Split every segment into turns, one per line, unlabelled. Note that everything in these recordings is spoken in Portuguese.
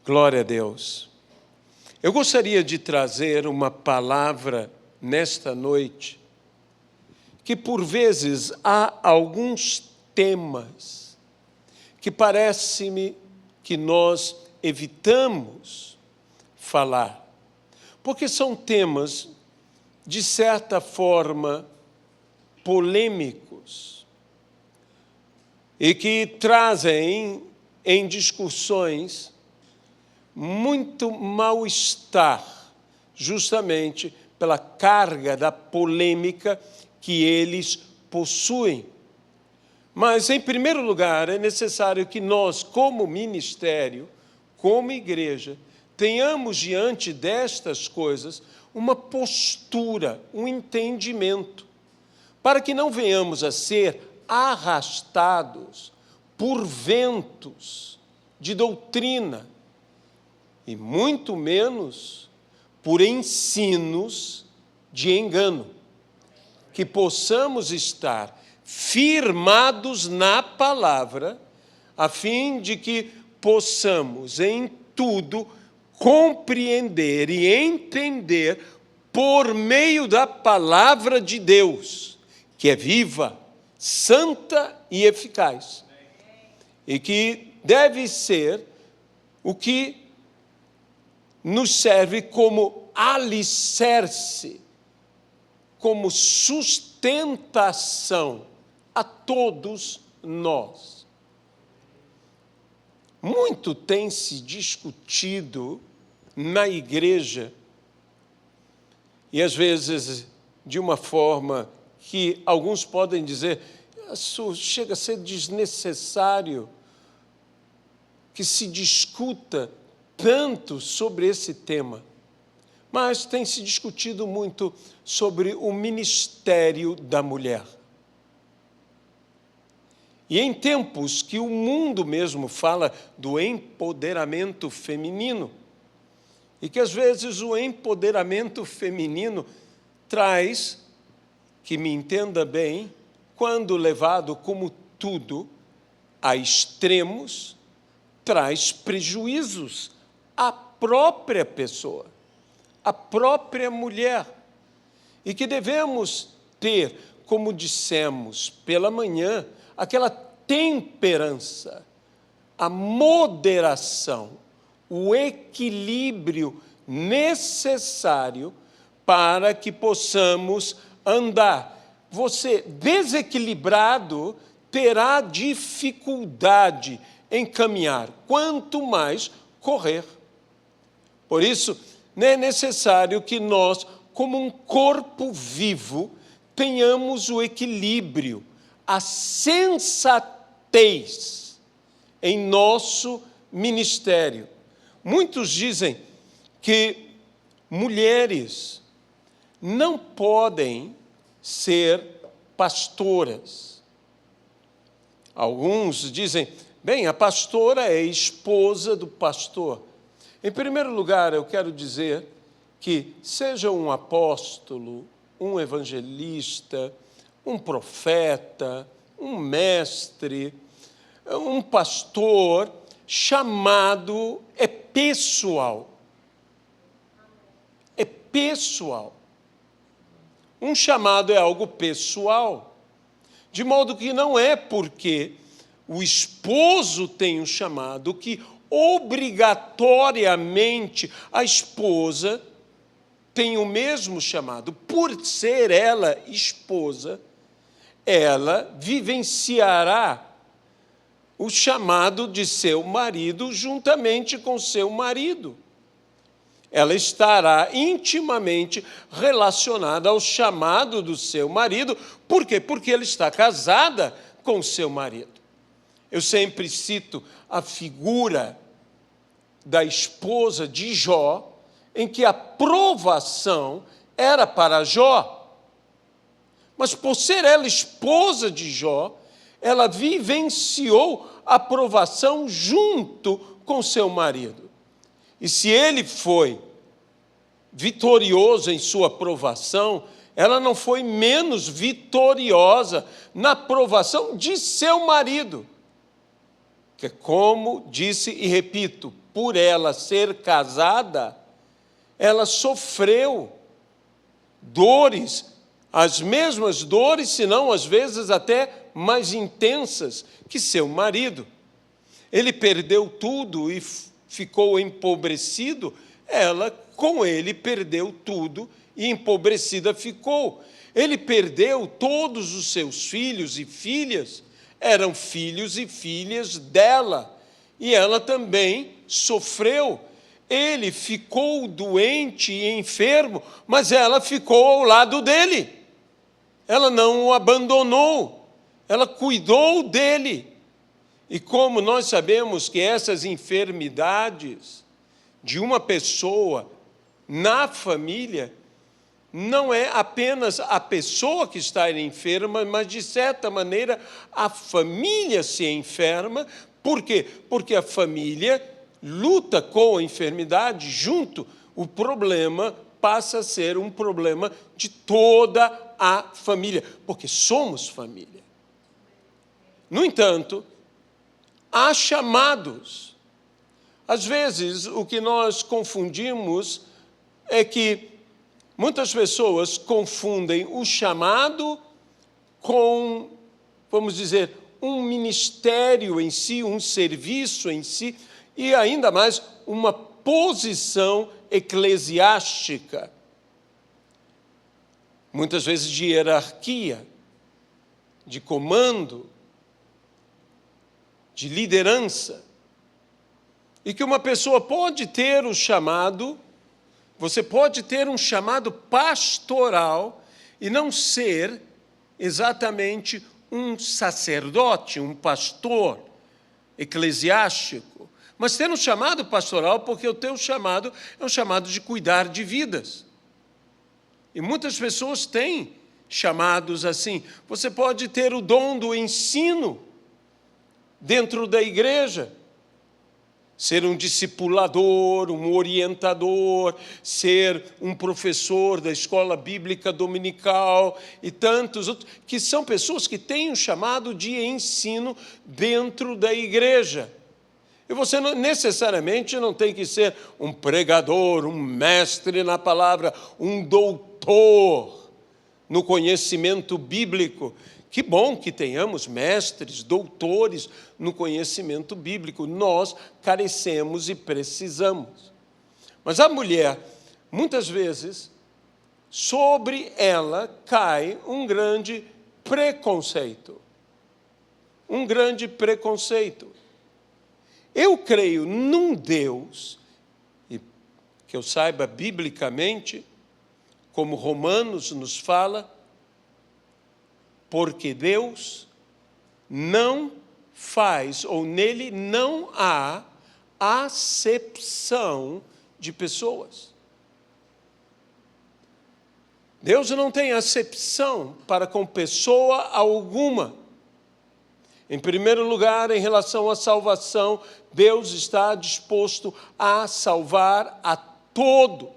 Glória a Deus. Eu gostaria de trazer uma palavra nesta noite, que por vezes há alguns temas que parece-me que nós evitamos falar, porque são temas, de certa forma, polêmicos e que trazem em discussões muito mal-estar, justamente pela carga da polêmica que eles possuem. Mas, em primeiro lugar, é necessário que nós, como ministério, como igreja, tenhamos diante destas coisas uma postura, um entendimento, para que não venhamos a ser arrastados por ventos de doutrina, e muito menos por ensinos de engano, que possamos estar firmados na palavra, a fim de que possamos em tudo compreender e entender por meio da palavra de Deus, que é viva, santa e eficaz, e que deve ser o que nos serve como alicerce, como sustentação a todos nós. Muito tem se discutido na igreja, e às vezes de uma forma que alguns podem dizer, isso chega a ser desnecessário que se discuta tanto sobre esse tema, mas tem se discutido muito sobre o ministério da mulher. E em tempos que o mundo mesmo fala do empoderamento feminino, e que às vezes o empoderamento feminino traz, que me entenda bem, quando levado como tudo a extremos, traz prejuízos à própria pessoa, à própria mulher, e que devemos ter, como dissemos pela manhã, aquela temperança, a moderação, o equilíbrio necessário para que possamos andar. Você, desequilibrado, terá dificuldade em caminhar, quanto mais correr. Por isso, é necessário que nós, como um corpo vivo, tenhamos o equilíbrio, a sensatez em nosso ministério. Muitos dizem que mulheres não podem ser pastoras. Alguns dizem, bem, a pastora é esposa do pastor. Em primeiro lugar, eu quero dizer que seja um apóstolo, um evangelista, um profeta, um mestre, um pastor, chamado é pessoal. É pessoal. Um chamado é algo pessoal, de modo que não é porque o esposo tem um chamado que obrigatoriamente a esposa tem o mesmo chamado. Por ser ela esposa, ela vivenciará o chamado de seu marido juntamente com seu marido. Ela estará intimamente relacionada ao chamado do seu marido. Por quê? Porque ela está casada com seu marido. Eu sempre cito a figura da esposa de Jó, em que a provação era para Jó. Mas por ser ela esposa de Jó, ela vivenciou a provação junto com seu marido. E se ele foi vitorioso em sua provação, ela não foi menos vitoriosa na provação de seu marido. que, como disse e repito, por ela ser casada, ela sofreu dores, as mesmas dores, se não às vezes até mais intensas que seu marido. Ele perdeu tudo e ficou empobrecido, ela com ele perdeu tudo e empobrecida ficou. Ele perdeu todos os seus filhos e filhas, eram filhos e filhas dela, e ela também sofreu. Ele ficou doente e enfermo, mas ela ficou ao lado dele. Ela não o abandonou, ela cuidou dele. E como nós sabemos que essas enfermidades de uma pessoa na família, não é apenas a pessoa que está enferma, mas, de certa maneira, a família se enferma. Por quê? Porque a família luta com a enfermidade junto. O problema passa a ser um problema de toda a família, porque somos família. No entanto, há chamados. Às vezes, o que nós confundimos é que muitas pessoas confundem o chamado com, vamos dizer, um ministério em si, um serviço em si, e ainda mais uma posição eclesiástica. Muitas vezes de hierarquia, de comando, de liderança. E que uma pessoa pode ter o chamado, você pode ter um chamado pastoral e não ser exatamente um sacerdote, um pastor eclesiástico, mas ter um chamado pastoral, porque o teu chamado é um chamado de cuidar de vidas. E muitas pessoas têm chamados assim. Você pode ter o dom do ensino dentro da igreja, ser um discipulador, um orientador, ser um professor da escola bíblica dominical e tantos outros, que são pessoas que têm um chamado de ensino dentro da igreja. E você necessariamente não tem que ser um pregador, um mestre na palavra, um doutor no conhecimento bíblico. Que bom que tenhamos mestres, doutores no conhecimento bíblico. Nós carecemos e precisamos. Mas a mulher, muitas vezes, sobre ela cai um grande preconceito. Um grande preconceito. Eu creio num Deus, e que eu saiba biblicamente, como Romanos nos fala, porque Deus não faz, ou nele não há acepção de pessoas. Deus não tem acepção para com pessoa alguma. Em primeiro lugar, em relação à salvação, Deus está disposto a salvar a todos.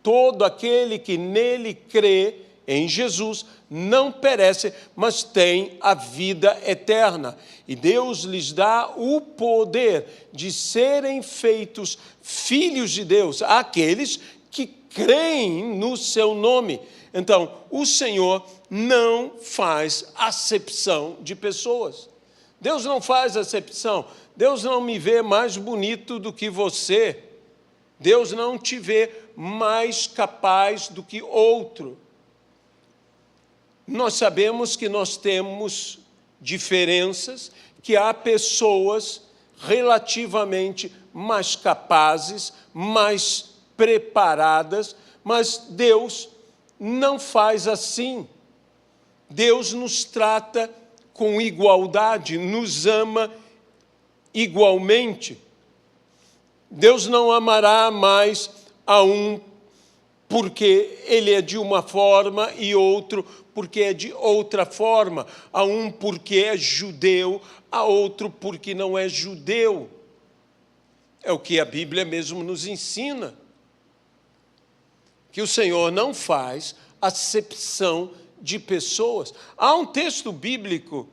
Todo aquele que nele crê, em Jesus, não perece, mas tem a vida eterna. E Deus lhes dá o poder de serem feitos filhos de Deus, aqueles que creem no seu nome. Então, o Senhor não faz acepção de pessoas. Deus não faz acepção. Deus não me vê mais bonito do que você. Deus não te vê mais capaz do que outro. Nós sabemos que nós temos diferenças, que há pessoas relativamente mais capazes, mais preparadas, mas Deus não faz assim. Deus nos trata com igualdade, nos ama igualmente. Deus não amará mais a um porque ele é de uma forma e outro porque é de outra forma. A um porque é judeu, a outro porque não é judeu. É o que a Bíblia mesmo nos ensina. Que o Senhor não faz acepção de pessoas. Há um texto bíblico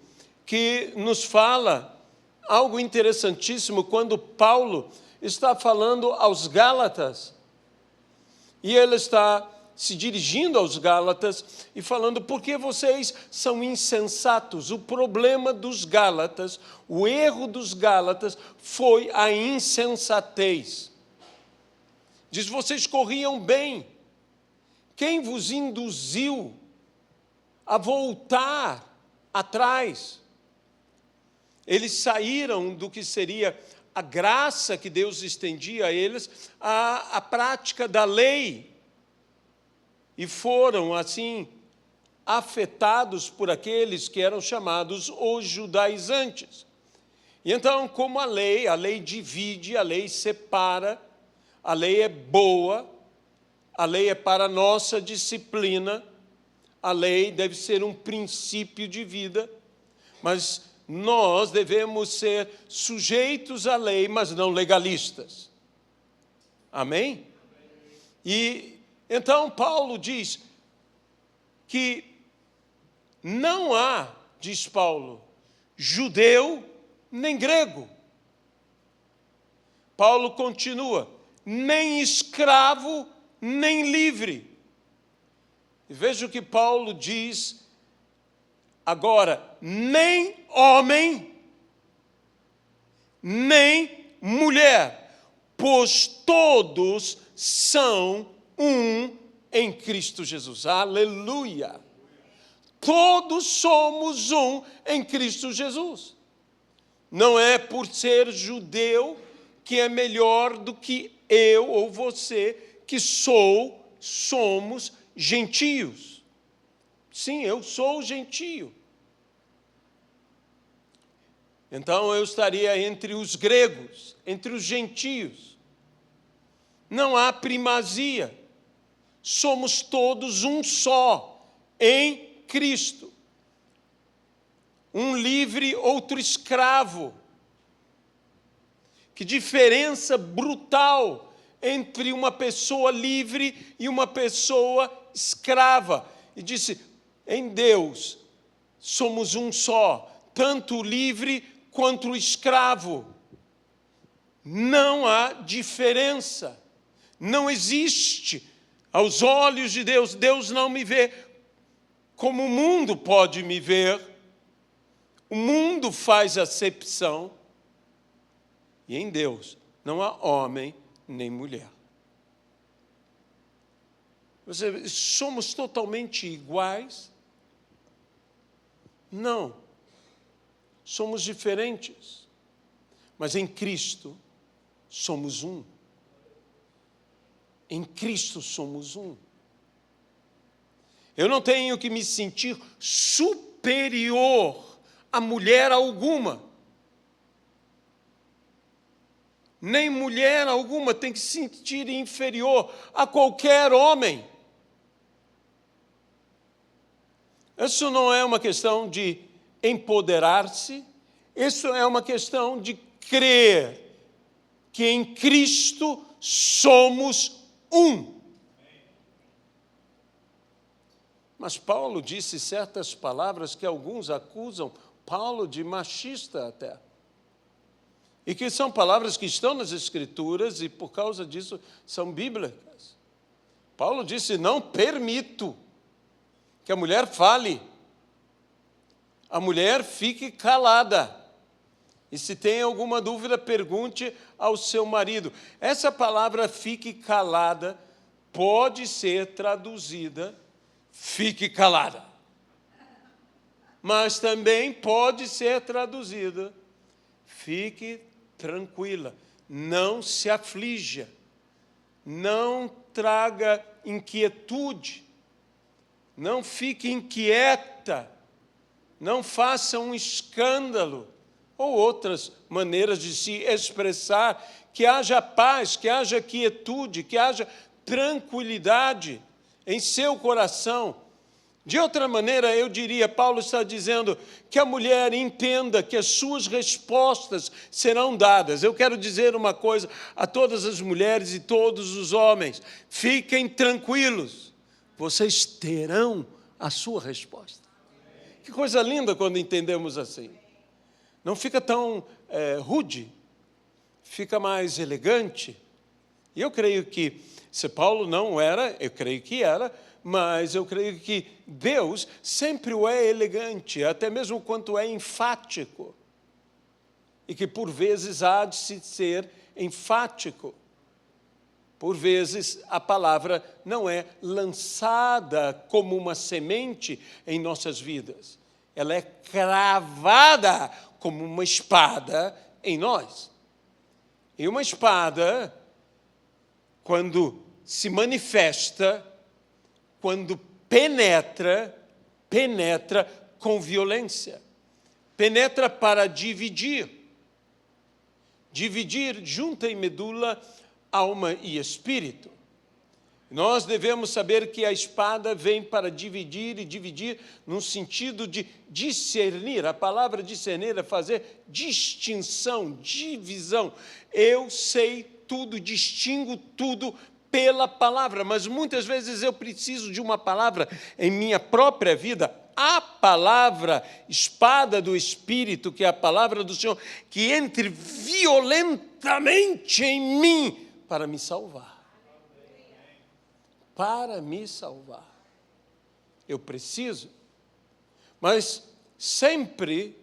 que nos fala algo interessantíssimo quando Paulo está falando aos Gálatas, e ele está se dirigindo aos Gálatas e falando: por que vocês são insensatos? O problema dos Gálatas, o erro dos Gálatas foi a insensatez. Diz: vocês corriam bem. Quem vos induziu a voltar atrás? Eles saíram do que seria a graça que Deus estendia a eles, à prática da lei, e foram, assim, afetados por aqueles que eram chamados os judaizantes. E então, como a lei divide, a lei separa, a lei é boa, a lei é para a nossa disciplina, a lei deve ser um princípio de vida, mas nós devemos ser sujeitos à lei, mas não legalistas. Amém? E então Paulo diz que não há, diz Paulo, judeu nem grego. Paulo continua: nem escravo, nem livre. E veja o que Paulo diz agora: nem homem, nem mulher, pois todos são um em Cristo Jesus. Aleluia! Todos somos um em Cristo Jesus. Não é por ser judeu que é melhor do que eu ou você, que somos gentios. Sim, eu sou gentio. Então eu estaria entre os gregos, entre os gentios. Não há primazia. Somos todos um só em Cristo. Um livre, outro escravo. Que diferença brutal entre uma pessoa livre e uma pessoa escrava. E disse: em Deus somos um só, tanto o livre quanto o escravo. Não há diferença. Não existe. Aos olhos de Deus, Deus não me vê como o mundo pode me ver. O mundo faz acepção. E em Deus não há homem nem mulher. Somos totalmente iguais? Não. Somos diferentes. Mas em Cristo somos um. Em Cristo somos um. Eu não tenho que me sentir superior a mulher alguma. Nem mulher alguma tem que se sentir inferior a qualquer homem. Isso não é uma questão de empoderar-se, isso é uma questão de crer que em Cristo somos um. Mas Paulo disse certas palavras que alguns acusam Paulo de machista até. E que são palavras que estão nas Escrituras e, por causa disso, são bíblicas. Paulo disse: não permito que a mulher fale. A mulher fique calada. E se tem alguma dúvida, pergunte ao seu marido. Essa palavra fique calada pode ser traduzida fique calada. Mas também pode ser traduzida fique tranquila, não se aflija, não traga inquietude, não fique inquieta, não faça um escândalo, ou outras maneiras de se expressar, que haja paz, que haja quietude, que haja tranquilidade em seu coração. De outra maneira, eu diria, Paulo está dizendo que a mulher entenda que as suas respostas serão dadas. Eu quero dizer uma coisa a todas as mulheres e todos os homens: fiquem tranquilos, vocês terão a sua resposta. Que coisa linda quando entendemos assim. Não fica tão rude, fica mais elegante. E eu creio que, se Paulo não era, eu creio que era, mas eu creio que Deus sempre o é elegante, até mesmo quando é enfático. E que por vezes há de se ser enfático. Por vezes a palavra não é lançada como uma semente em nossas vidas. Ela é cravada como uma espada em nós. E uma espada, quando se manifesta, quando penetra com violência. Penetra para dividir. Dividir junta e medula, alma e espírito. Nós devemos saber que a espada vem para dividir, e dividir no sentido de discernir. A palavra discernir é fazer distinção, divisão. Eu sei tudo, distingo tudo pela palavra, mas muitas vezes eu preciso de uma palavra em minha própria vida, a palavra, espada do Espírito, que é a palavra do Senhor, que entre violentamente em mim para me salvar. Para me salvar. Eu preciso, mas sempre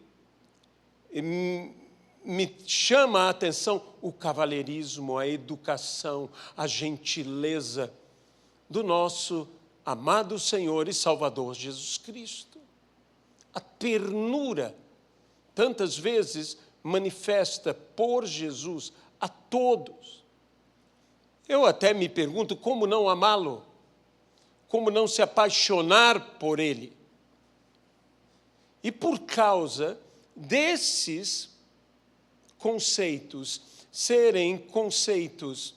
me chama a atenção o cavalheirismo, a educação, a gentileza do nosso amado Senhor e Salvador Jesus Cristo. A ternura, tantas vezes manifesta por Jesus a todos. Eu até me pergunto como não amá-lo, como não se apaixonar por ele. E por causa desses conceitos serem conceitos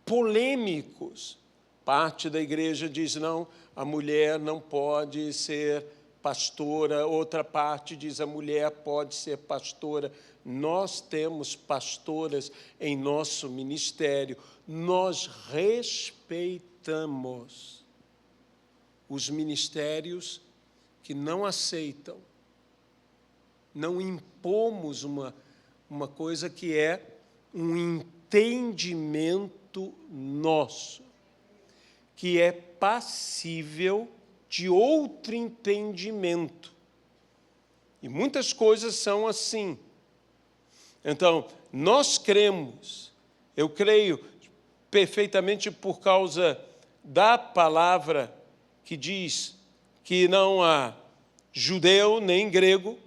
polêmicos, parte da igreja diz, não, a mulher não pode ser pastora, outra parte diz, a mulher pode ser pastora. Nós temos pastoras em nosso ministério, nós respeitamos os ministérios que não aceitam, não impomos uma coisa que é um entendimento nosso, que é passível de outro entendimento. E muitas coisas são assim. Então, nós cremos, eu creio perfeitamente por causa da palavra que diz que não há judeu nem grego,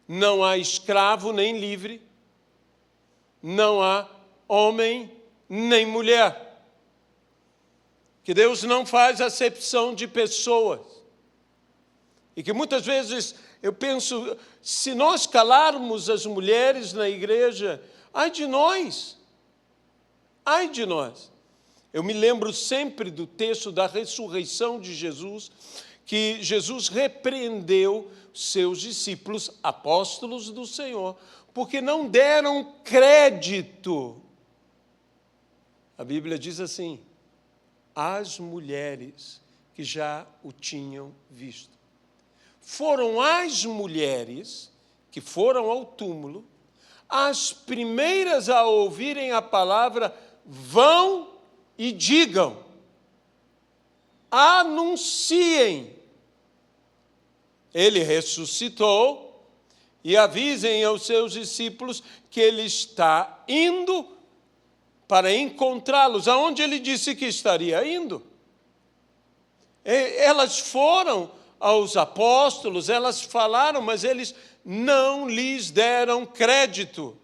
não há escravo nem livre, não há homem nem mulher. Que Deus não faz acepção de pessoas. E que muitas vezes eu penso, se nós calarmos as mulheres na igreja, ai de nós, ai de nós. Eu me lembro sempre do texto da ressurreição de Jesus, que Jesus repreendeu seus discípulos, apóstolos do Senhor, porque não deram crédito. A Bíblia diz assim, às mulheres que já o tinham visto. Foram as mulheres que foram ao túmulo, as primeiras a ouvirem a palavra, vão e digam, anunciem. Ele ressuscitou e avisem aos seus discípulos que ele está indo para encontrá-los. Aonde ele disse que estaria indo? Elas foram aos apóstolos, elas falaram, mas eles não lhes deram crédito.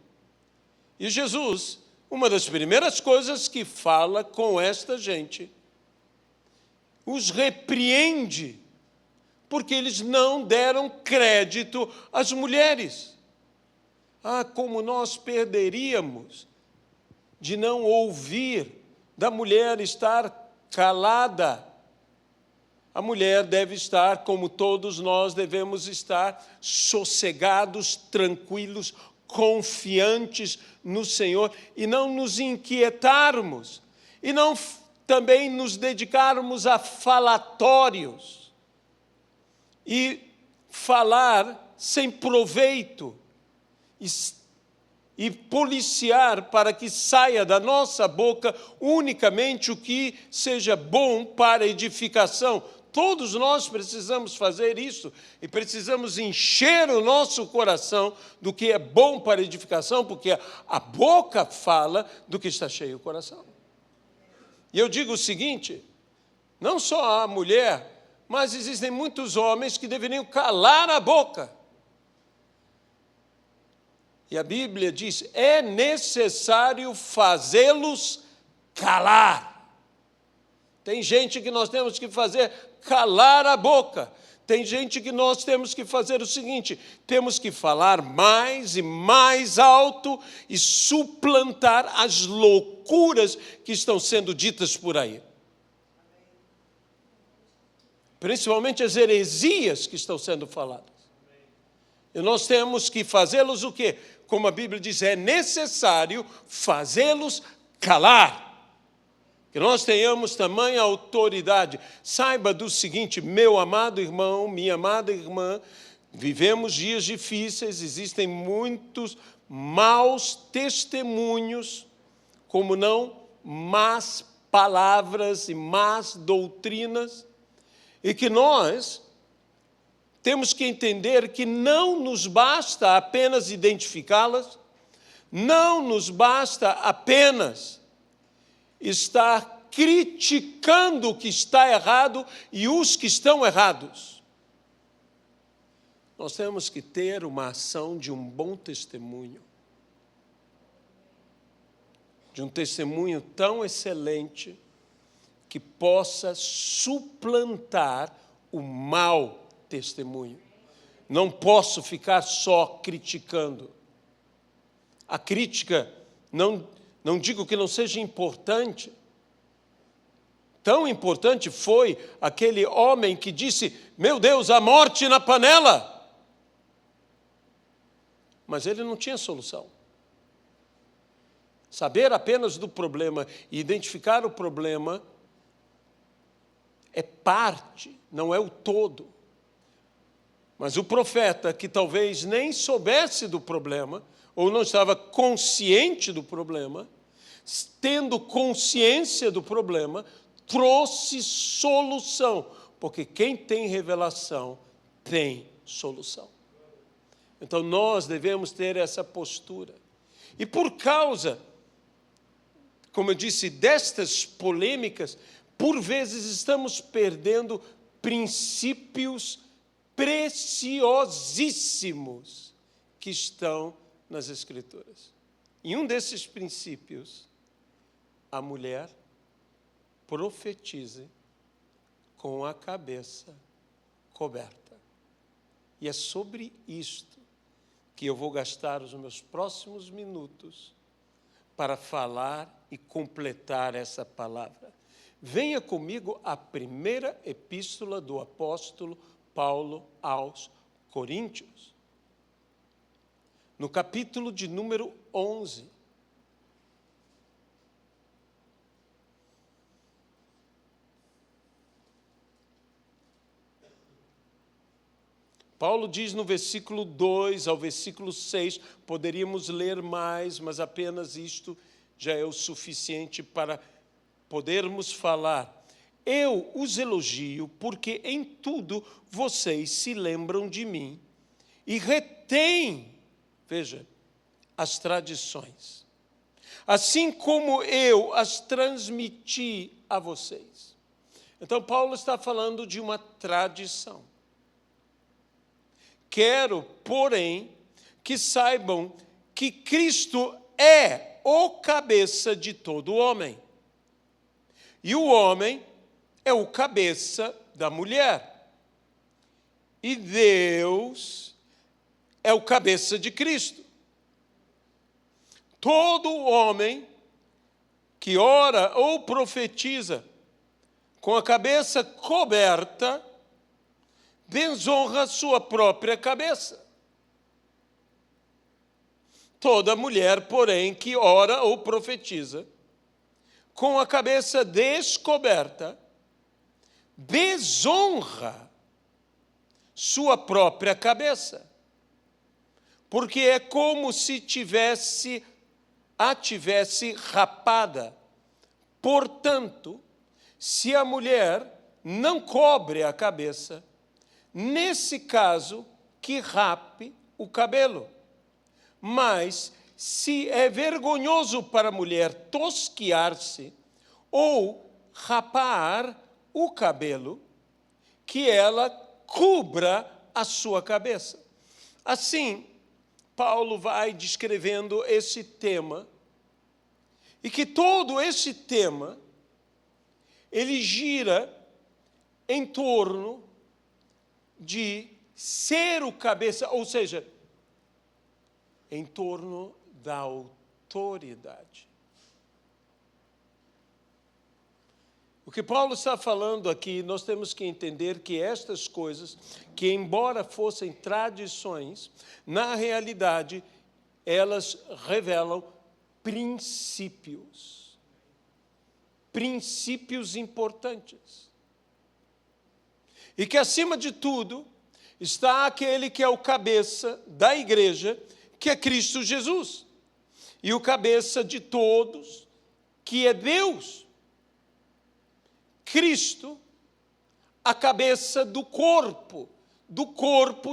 E Jesus, uma das primeiras coisas que fala com esta gente, os repreende, porque eles não deram crédito às mulheres. Ah, como nós perderíamos de não ouvir, da mulher estar calada. A mulher deve estar, como todos nós devemos estar, sossegados, tranquilos, confiantes no Senhor, e não nos inquietarmos, e não também nos dedicarmos a falatórios, e falar sem proveito, e policiar para que saia da nossa boca unicamente o que seja bom para edificação. Todos nós precisamos fazer isso e precisamos encher o nosso coração do que é bom para edificação, porque a boca fala do que está cheio o coração. E eu digo o seguinte, não só a mulher, mas existem muitos homens que deveriam calar a boca. E a Bíblia diz, é necessário fazê-los calar. Tem gente que nós temos que fazer calar a boca. Tem gente que nós temos que fazer o seguinte, temos que falar mais e mais alto e suplantar as loucuras que estão sendo ditas por aí. Principalmente as heresias que estão sendo faladas. E nós temos que fazê-los o quê? Como a Bíblia diz, é necessário fazê-los calar. Que nós tenhamos tamanha autoridade. Saiba do seguinte, meu amado irmão, minha amada irmã, vivemos dias difíceis, existem muitos maus testemunhos, como não más palavras e más doutrinas, e que nós temos que entender que não nos basta apenas identificá-las, não nos basta apenas estar criticando o que está errado e os que estão errados. Nós temos que ter uma ação de um bom testemunho, de um testemunho tão excelente que possa suplantar o mau testemunho. Não posso ficar só criticando. A crítica, não digo que não seja importante. Tão importante foi aquele homem que disse, meu Deus, a morte na panela. Mas ele não tinha solução. Saber apenas do problema e identificar o problema é parte, não é o todo. Mas o profeta, que talvez nem soubesse do problema, ou não estava consciente do problema, tendo consciência do problema, trouxe solução, porque quem tem revelação tem solução. Então nós devemos ter essa postura. E por causa, como eu disse, destas polêmicas, por vezes estamos perdendo princípios preciosíssimos que estão nas Escrituras. E um desses princípios, a mulher profetize com a cabeça coberta. E é sobre isto que eu vou gastar os meus próximos minutos para falar e completar essa palavra. Venha comigo à primeira epístola do apóstolo Paulo aos Coríntios, no capítulo de número 11. Paulo diz no versículo 2 ao versículo 6, poderíamos ler mais, mas apenas isto já é o suficiente para podermos falar. Eu os elogio porque em tudo vocês se lembram de mim e retêm, veja, as tradições, assim como eu as transmiti a vocês. Então, Paulo está falando de uma tradição. Quero, porém, que saibam que Cristo é o cabeça de todo homem. E o homem é o cabeça da mulher. E Deus é o cabeça de Cristo. Todo homem que ora ou profetiza com a cabeça coberta, desonra sua própria cabeça. Toda mulher, porém, que ora ou profetiza com a cabeça descoberta, desonra sua própria cabeça, porque é como se a tivesse rapada. Portanto, se a mulher não cobre a cabeça, nesse caso, que rape o cabelo. Mas, se é vergonhoso para a mulher tosquiar-se ou rapar o cabelo, que ela cubra a sua cabeça. Assim, Paulo vai descrevendo esse tema, e que todo esse tema, ele gira em torno de ser o cabeça, ou seja, em torno da autoridade. O que Paulo está falando aqui, nós temos que entender que estas coisas, que embora fossem tradições, na realidade, elas revelam princípios. Princípios importantes. E que, acima de tudo, está aquele que é o cabeça da igreja, que é Cristo Jesus. E o cabeça de todos, que é Deus. Cristo, a cabeça do corpo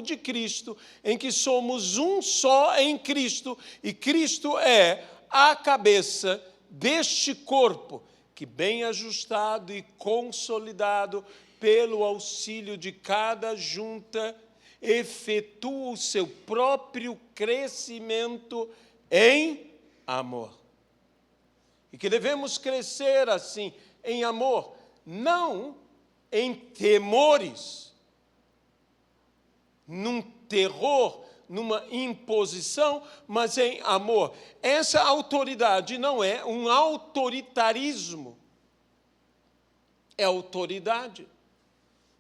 de Cristo, em que somos um só em Cristo, e Cristo é a cabeça deste corpo, que bem ajustado e consolidado pelo auxílio de cada junta, efetua o seu próprio crescimento em amor. E que devemos crescer assim, em amor, não em temores, num terror, numa imposição, mas em amor. Essa autoridade não é um autoritarismo, é autoridade.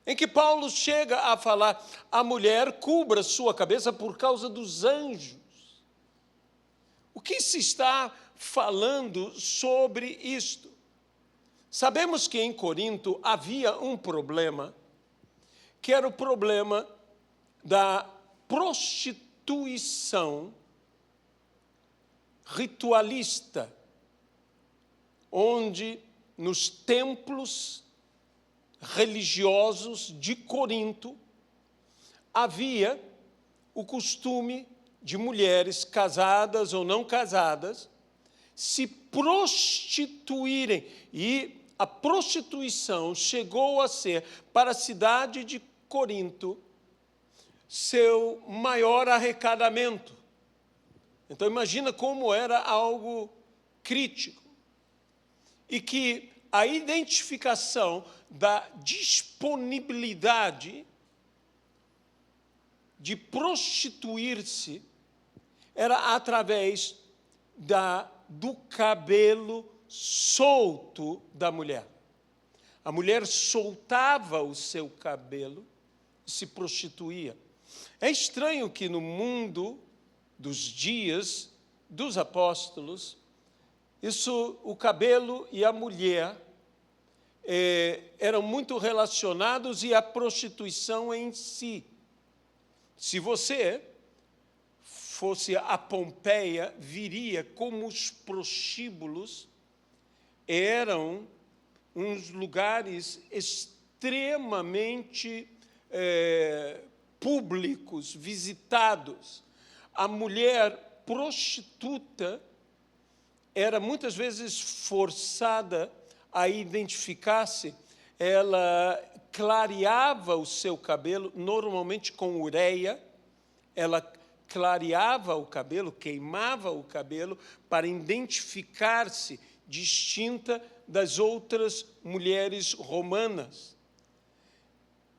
Em que Paulo chega a falar, a mulher cubra sua cabeça por causa dos anjos. O que se está falando sobre isto? Sabemos que em Corinto havia um problema, que era o problema da prostituição ritualista, onde nos templos religiosos de Corinto havia o costume de mulheres casadas ou não casadas se prostituírem. E a prostituição chegou a ser, para a cidade de Corinto, seu maior arrecadamento. Então, imagina como era algo crítico. E que a identificação da disponibilidade de prostituir-se era através do cabelo solto da mulher. A mulher soltava o seu cabelo e se prostituía. É estranho que no mundo dos dias dos apóstolos, o cabelo e a mulher eram muito relacionados, e a prostituição em si. Se você fosse a Pompeia, viria como os prostíbulos eram uns lugares extremamente públicos, visitados. A mulher prostituta era muitas vezes forçada a identificar-se. Ela clareava o seu cabelo, normalmente com ureia. Ela clareava o cabelo, queimava o cabelo, para identificar-se distinta das outras mulheres romanas.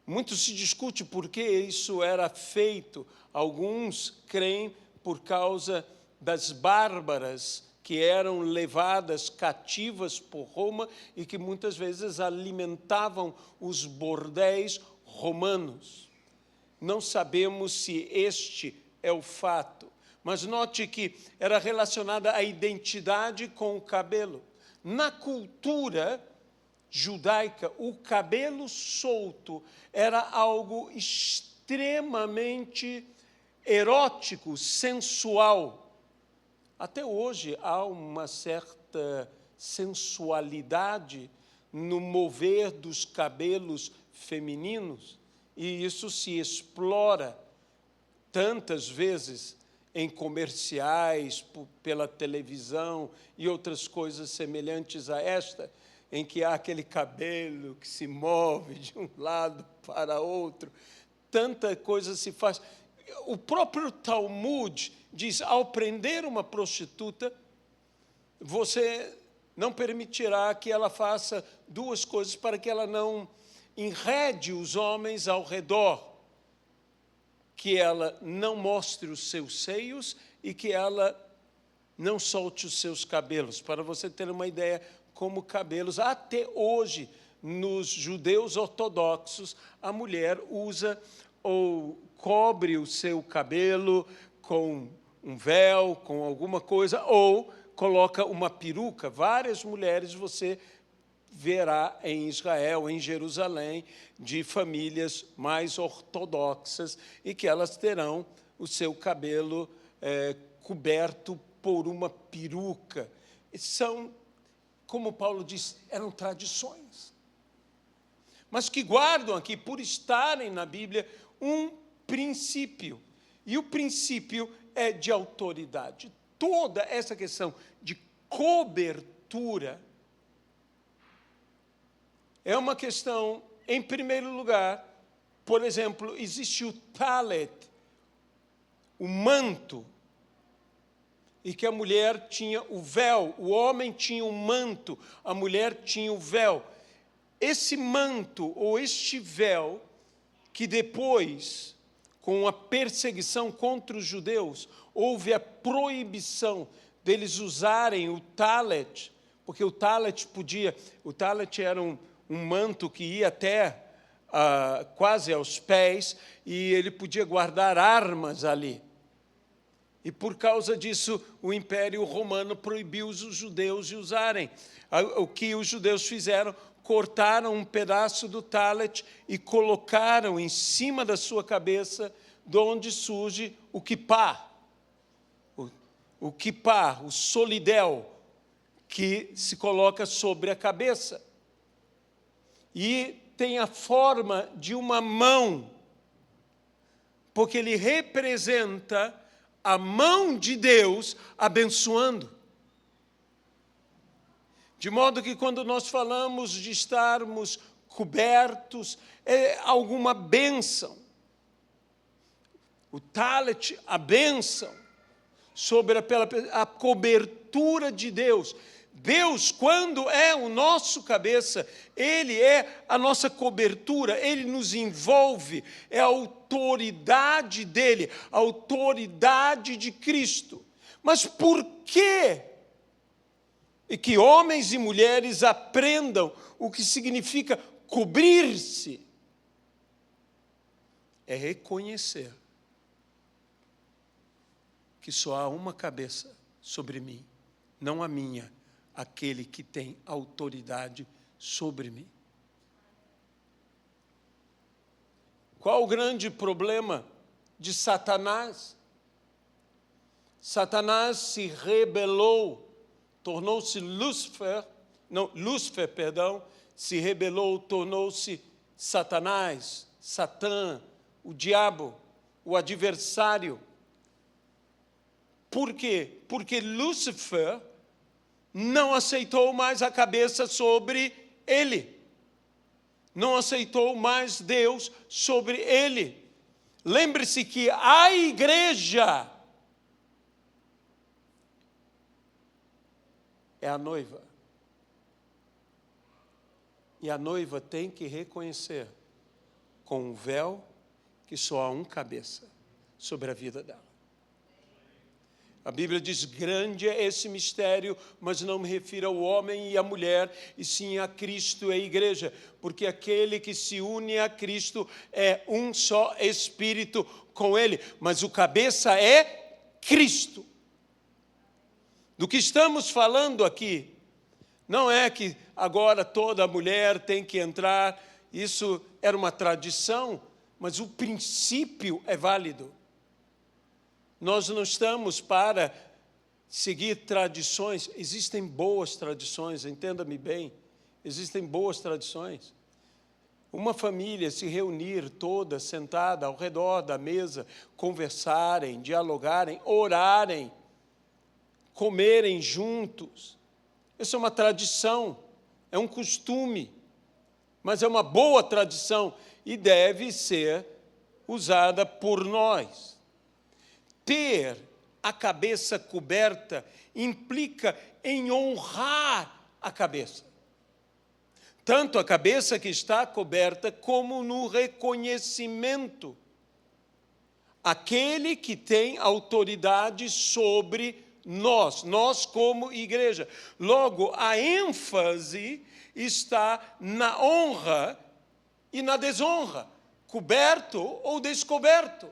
Muito se discute por que isso era feito. Alguns creem por causa das bárbaras que eram levadas cativas por Roma e que muitas vezes alimentavam os bordéis romanos. Não sabemos se este é o fato, mas note que era relacionada à identidade com o cabelo. Na cultura judaica, o cabelo solto era algo extremamente erótico, sensual. Até hoje há uma certa sensualidade no mover dos cabelos femininos, e isso se explora tantas vezes em comerciais, pela televisão e outras coisas semelhantes a esta, em que há aquele cabelo que se move de um lado para outro. Tanta coisa se faz. O próprio Talmud diz, ao prender uma prostituta, você não permitirá que ela faça duas coisas para que ela não enrede os homens ao redor, que ela não mostre os seus seios e que ela não solte os seus cabelos. Para você ter uma ideia, como cabelos, até hoje, nos judeus ortodoxos, a mulher usa ou cobre o seu cabelo com um véu, com alguma coisa, ou coloca uma peruca. Várias mulheres você verá em Israel, em Jerusalém, de famílias mais ortodoxas, e que elas terão o seu cabelo coberto por uma peruca. São, como Paulo diz, eram tradições, mas que guardam aqui, por estarem na Bíblia, um princípio. E o princípio é de autoridade. Toda essa questão de cobertura é uma questão, em primeiro lugar, por exemplo, existe o talet, o manto, e que a mulher tinha o véu, o homem tinha o manto, a mulher tinha o véu. Esse manto, ou este véu, que depois, com a perseguição contra os judeus, houve a proibição deles usarem o talet, porque o talet era um manto que ia até quase aos pés, e ele podia guardar armas ali. E por causa disso, o Império Romano proibiu os judeus de usarem. O que os judeus fizeram? Cortaram um pedaço do talet e colocaram em cima da sua cabeça, de onde surge o kippá. O kippá, o solidel, que se coloca sobre a cabeça. E tem a forma de uma mão, porque ele representa a mão de Deus abençoando. De modo que, quando nós falamos de estarmos cobertos, é alguma bênção. O talet, a bênção, sobre a cobertura de Deus. Deus, quando é o nosso cabeça, Ele é a nossa cobertura, Ele nos envolve, é a autoridade dEle, a autoridade de Cristo. Mas por quê? E que homens e mulheres aprendam o que significa cobrir-se. É reconhecer que só há uma cabeça sobre mim, não a minha, aquele que tem autoridade sobre mim. Qual o grande problema de Satanás? Satanás se rebelou, tornou-se Lúcifer, se rebelou, tornou-se Satanás, Satã, o diabo, o adversário. Por quê? Porque Lúcifer não aceitou mais a cabeça sobre ele. Não aceitou mais Deus sobre ele. Lembre-se que a igreja é a noiva. E a noiva tem que reconhecer com um véu que só há um cabeça sobre a vida dela. A Bíblia diz, grande é esse mistério, mas não me refiro ao homem e à mulher, e sim a Cristo e a igreja, porque aquele que se une a Cristo é um só Espírito com Ele, mas o cabeça é Cristo. Do que estamos falando aqui, não é que agora toda mulher tem que entrar, isso era uma tradição, mas o princípio é válido. Nós não estamos para seguir tradições. Existem boas tradições, entenda-me bem. Existem boas tradições. Uma família se reunir toda, sentada ao redor da mesa, conversarem, dialogarem, orarem, comerem juntos. Isso é uma tradição, é um costume, mas é uma boa tradição e deve ser usada por nós. Ter a cabeça coberta implica em honrar a cabeça. Tanto a cabeça que está coberta, como no reconhecimento. Aquele que tem autoridade sobre nós como igreja. Logo, a ênfase está na honra e na desonra, coberto ou descoberto.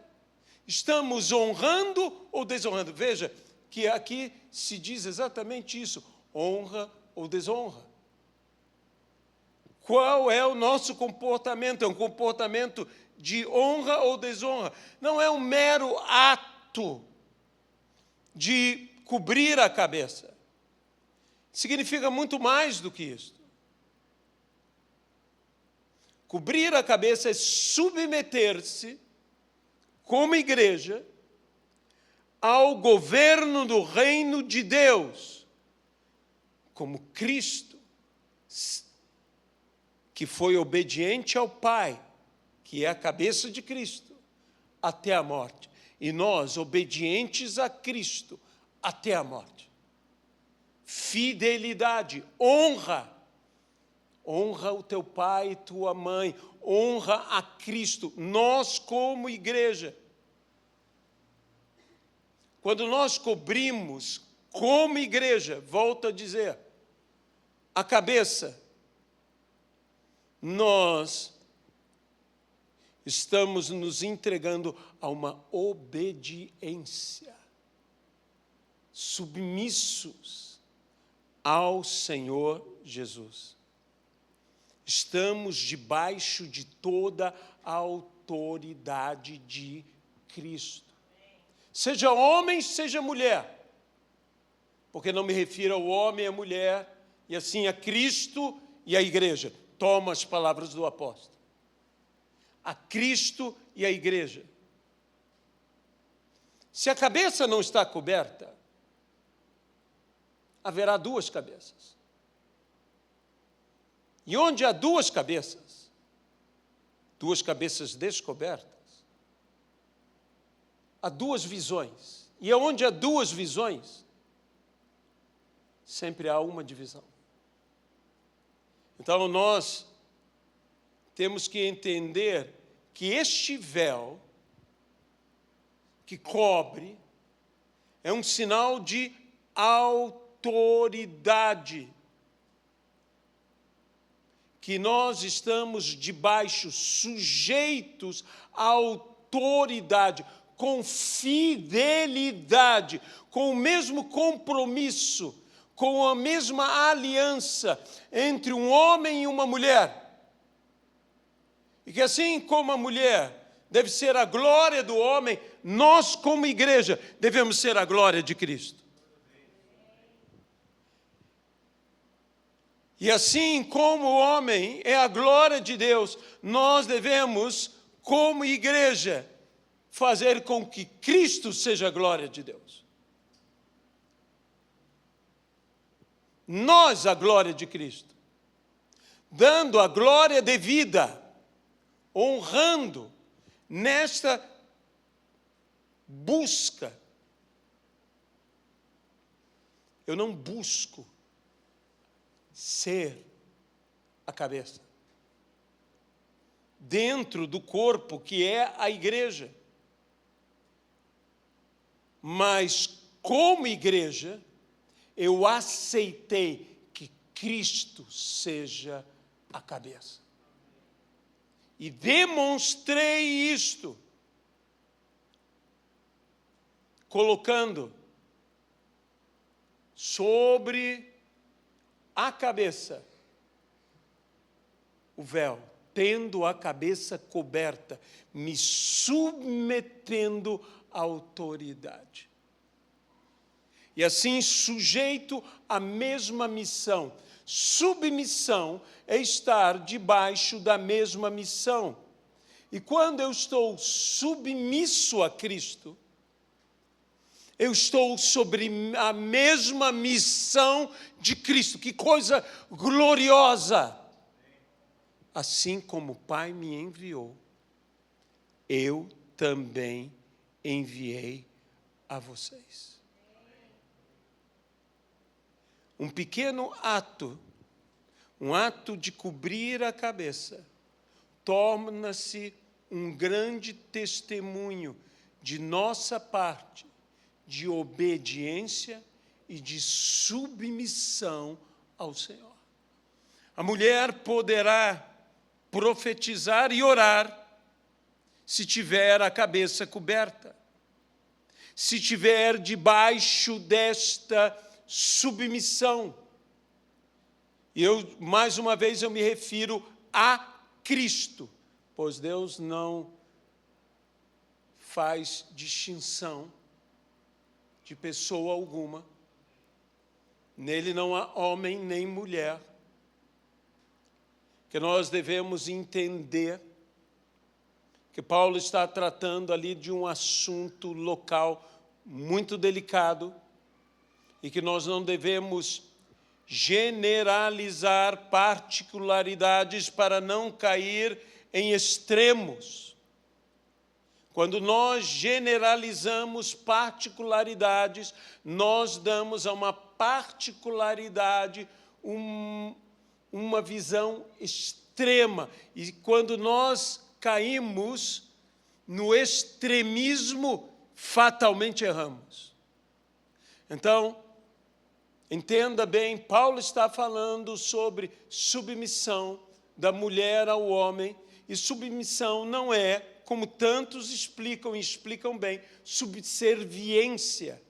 Estamos honrando ou desonrando? Veja que aqui se diz exatamente isso, honra ou desonra. Qual é o nosso comportamento? É um comportamento de honra ou desonra? Não é um mero ato de cobrir a cabeça. Significa muito mais do que isso. Cobrir a cabeça é submeter-se, como igreja, ao governo do reino de Deus, como Cristo, que foi obediente ao Pai, que é a cabeça de Cristo, até a morte. E nós, obedientes a Cristo, até a morte. Fidelidade, honra. Honra o teu pai e tua mãe. Honra a Cristo. Nós, como igreja, quando nós cobrimos, como igreja, volto a dizer, a cabeça, nós estamos nos entregando a uma obediência, submissos ao Senhor Jesus. Estamos debaixo de toda a autoridade de Cristo. Seja homem, seja mulher, porque não me refiro ao homem e à mulher, e assim a Cristo e a igreja. Toma as palavras do apóstolo. A Cristo e a igreja. Se a cabeça não está coberta, haverá duas cabeças. E onde há duas cabeças descobertas, há duas visões. E onde há duas visões, sempre há uma divisão. Então, nós temos que entender que este véu que cobre é um sinal de autoridade. Que nós estamos debaixo, sujeitos à autoridade, com fidelidade, com o mesmo compromisso, com a mesma aliança entre um homem e uma mulher. E que assim como a mulher deve ser a glória do homem, nós como igreja devemos ser a glória de Cristo. E assim como o homem é a glória de Deus, nós devemos, como igreja, fazer com que Cristo seja a glória de Deus. Nós, a glória de Cristo, dando a glória devida, honrando, nesta busca. Eu não busco ser a cabeça dentro do corpo que é a igreja. Mas, como igreja, eu aceitei que Cristo seja a cabeça. E demonstrei isto, colocando sobre a cabeça o véu, tendo a cabeça coberta, me submetendo autoridade. E assim, sujeito à mesma missão. Submissão é estar debaixo da mesma missão. E quando eu estou submisso a Cristo, eu estou sobre a mesma missão de Cristo. Que coisa gloriosa! Assim como o Pai me enviou, eu também enviei a vocês. Um pequeno ato, um ato de cobrir a cabeça, torna-se um grande testemunho de nossa parte, de obediência e de submissão ao Senhor. A mulher poderá profetizar e orar se tiver a cabeça coberta, se tiver debaixo desta submissão. E mais uma vez, eu me refiro a Cristo, pois Deus não faz distinção de pessoa alguma. Nele não há homem nem mulher. Que nós devemos entender que Paulo está tratando ali de um assunto local muito delicado e que nós não devemos generalizar particularidades para não cair em extremos. Quando nós generalizamos particularidades, nós damos a uma particularidade uma visão extrema. E quando nós caímos no extremismo, fatalmente erramos. Então, entenda bem, Paulo está falando sobre submissão da mulher ao homem, e submissão não é, como tantos explicam e explicam bem, subserviência.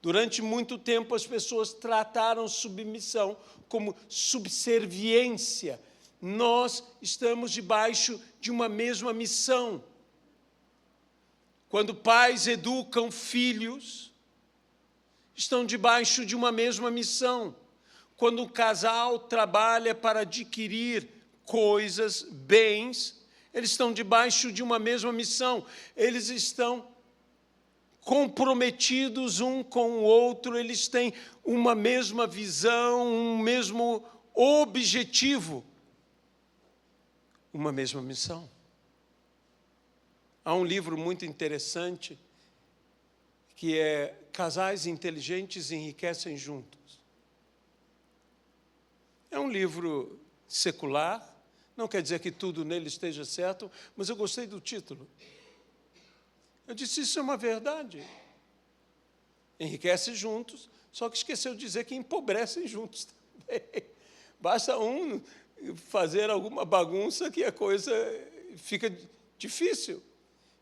Durante muito tempo as pessoas trataram submissão como subserviência. Nós estamos debaixo de uma mesma missão. Quando pais educam filhos, estão debaixo de uma mesma missão. Quando um casal trabalha para adquirir coisas, bens, eles estão debaixo de uma mesma missão. Eles estão comprometidos um com o outro, eles têm uma mesma visão, um mesmo objetivo, uma mesma missão. Há um livro muito interessante que é Casais Inteligentes Enriquecem Juntos. É um livro secular, não quer dizer que tudo nele esteja certo, mas eu gostei do título. Eu disse, isso é uma verdade. Enriquece juntos, só que esqueceu de dizer que empobrecem juntos também. Basta um fazer alguma bagunça que a coisa fica difícil.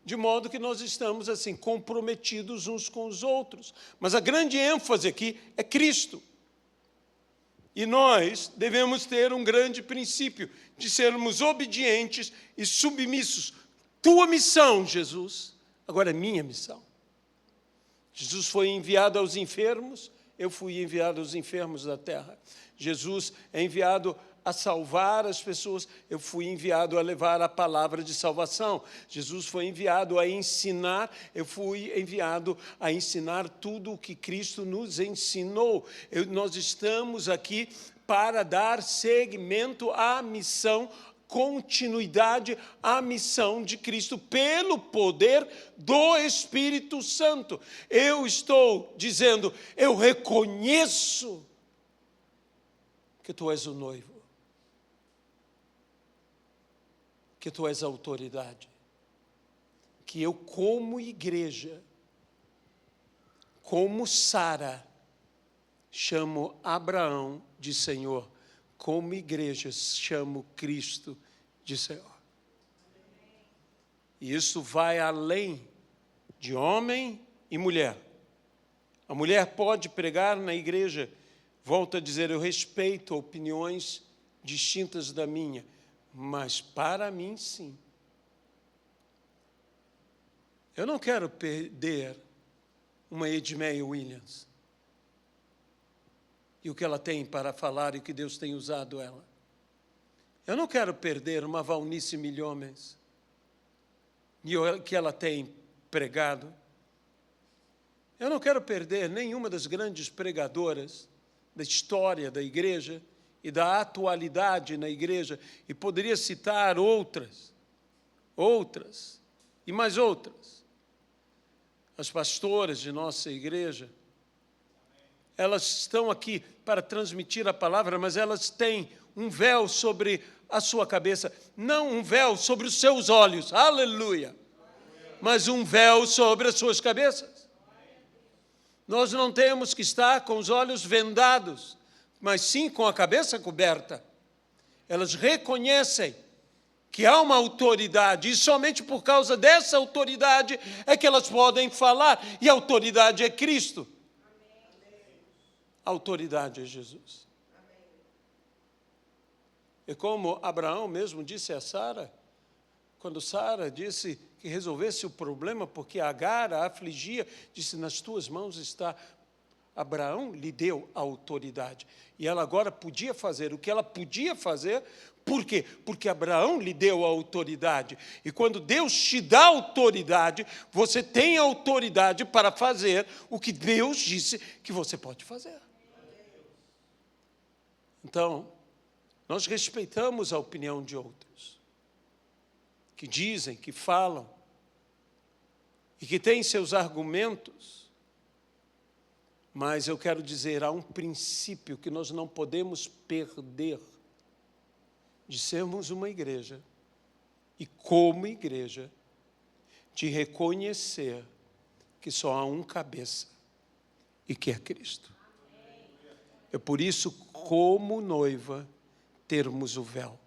De modo que nós estamos assim comprometidos uns com os outros. Mas a grande ênfase aqui é Cristo. E nós devemos ter um grande princípio de sermos obedientes e submissos. Tua missão, Jesus, agora é minha missão. Jesus foi enviado aos enfermos, eu fui enviado aos enfermos da terra. Jesus é enviado a salvar as pessoas, eu fui enviado a levar a palavra de salvação. Jesus foi enviado a ensinar, eu fui enviado a ensinar tudo o que Cristo nos ensinou. Nós estamos aqui para dar seguimento à missão, continuidade à missão de Cristo pelo poder do Espírito Santo. Eu estou dizendo, eu reconheço que tu és o noivo, que tu és a autoridade, que eu como igreja, como Sara, chamo Abraão de Senhor, como igreja, chamo Cristo de Senhor. E isso vai além de homem e mulher. A mulher pode pregar na igreja, volto a dizer, eu respeito opiniões distintas da minha, mas para mim, sim. Eu não quero perder uma Edmeia Williams e o que ela tem para falar e o que Deus tem usado ela. Eu não quero perder uma Valnice Milhomens e o que ela tem pregado. Eu não quero perder nenhuma das grandes pregadoras da história da igreja e da atualidade na igreja, e poderia citar outras, e mais outras. As pastoras de nossa igreja, elas estão aqui para transmitir a palavra, mas elas têm um véu sobre a sua cabeça, não um véu sobre os seus olhos, aleluia, mas um véu sobre as suas cabeças. Nós não temos que estar com os olhos vendados, mas sim com a cabeça coberta. Elas reconhecem que há uma autoridade, e somente por causa dessa autoridade é que elas podem falar, e a autoridade é Cristo. A autoridade é Jesus. E como Abraão mesmo disse a Sara, quando Sara disse que resolvesse o problema, porque Agar a afligia, disse, nas tuas mãos está. Abraão lhe deu a autoridade. E ela agora podia fazer o que ela podia fazer. Por quê? Porque Abraão lhe deu a autoridade. E quando Deus te dá autoridade, você tem autoridade para fazer o que Deus disse que você pode fazer. Então, nós respeitamos a opinião de outros, que dizem, que falam, e que têm seus argumentos, mas eu quero dizer, há um princípio que nós não podemos perder, de sermos uma igreja, e como igreja, de reconhecer que só há um cabeça, e que é Cristo. É por isso, como noiva, termos o véu.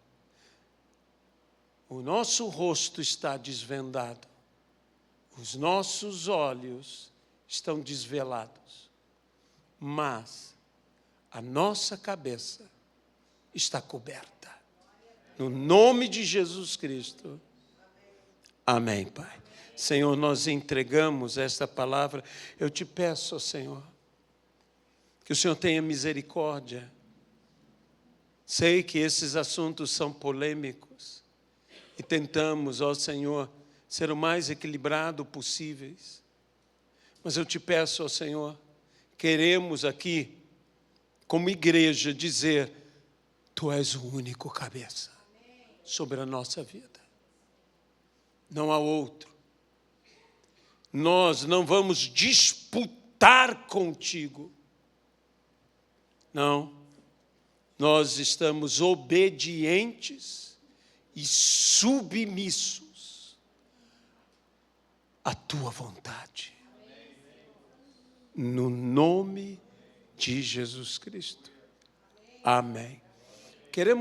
O nosso rosto está desvendado, os nossos olhos estão desvelados, mas a nossa cabeça está coberta. No nome de Jesus Cristo. Amém, Pai. Senhor, nós entregamos esta palavra. Eu te peço, Senhor, que o Senhor tenha misericórdia. Sei que esses assuntos são polêmicos e tentamos, ó Senhor, ser o mais equilibrado possíveis. Mas eu te peço, ó Senhor, queremos aqui, como igreja, dizer, Tu és o único cabeça sobre a nossa vida. Não há outro. Nós não vamos disputar contigo. Não. Nós estamos obedientes e submissos à Tua vontade. No nome de Jesus Cristo. Amém. Queremos